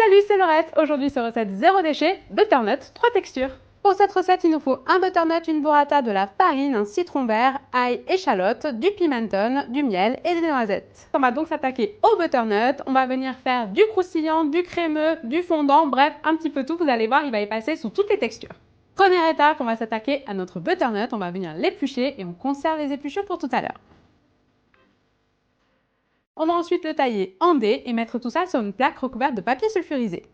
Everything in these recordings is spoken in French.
Salut, c'est Laurette. Aujourd'hui, c'est recette zéro déchet, butternut, 3 textures. Pour cette recette, il nous faut un butternut, une burrata, de la farine, un citron vert, ail, échalote, du pimenton, du miel et des noisettes. On va donc s'attaquer au butternut. On va venir faire du croustillant, du crémeux, du fondant, bref, un petit peu tout. Vous allez voir, il va y passer sous toutes les textures. Première étape, on va s'attaquer à notre butternut. On va venir l'éplucher et on conserve les épluchures pour tout à l'heure. On va ensuite le tailler en dés et mettre tout ça sur une plaque recouverte de papier sulfurisé.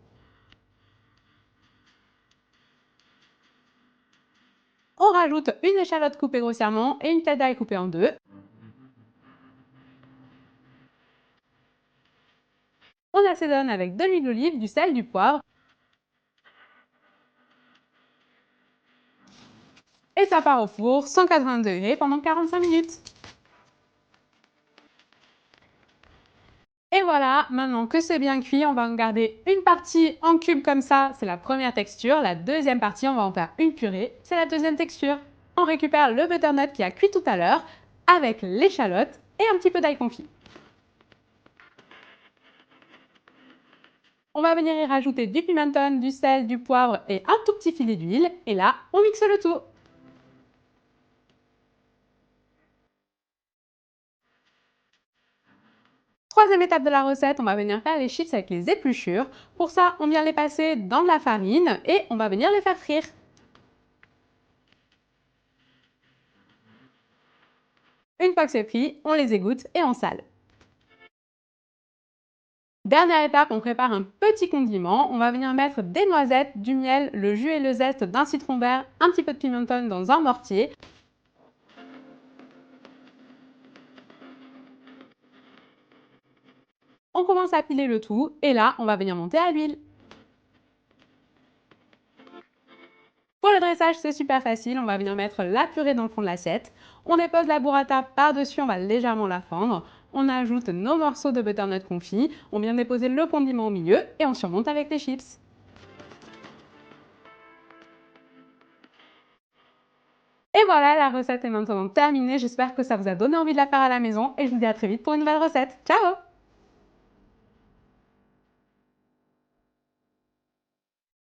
On rajoute une échalote coupée grossièrement et une tête d'ail coupée en deux. On assaisonne avec de l'huile d'olive, du sel, du poivre. Et ça part au four, 180 degrés pendant 45 minutes. Et voilà, maintenant que c'est bien cuit, on va en garder une partie en cube comme ça, c'est la première texture. La deuxième partie, on va en faire une purée, c'est la deuxième texture. On récupère le butternut qui a cuit tout à l'heure avec l'échalote et un petit peu d'ail confit. On va venir y rajouter du pimenton, du sel, du poivre et un tout petit filet d'huile. Et là, on mixe le tout. Troisième étape de la recette, on va venir faire les chips avec les épluchures. Pour ça, on vient les passer dans de la farine et on va venir les faire frire. Une fois que c'est frit, on les égoutte et on sale. Dernière étape, on prépare un petit condiment. On va venir mettre des noisettes, du miel, le jus et le zeste d'un citron vert, un petit peu de pimenton dans un mortier. On commence à piler le tout et là, on va venir monter à l'huile. Pour le dressage, c'est super facile. On va venir mettre la purée dans le fond de l'assiette. On dépose la burrata par-dessus, on va légèrement la fendre. On ajoute nos morceaux de butternut confit. On vient déposer le condiment au milieu et on surmonte avec les chips. Et voilà, la recette est maintenant terminée. J'espère que ça vous a donné envie de la faire à la maison et je vous dis à très vite pour une nouvelle recette. Ciao!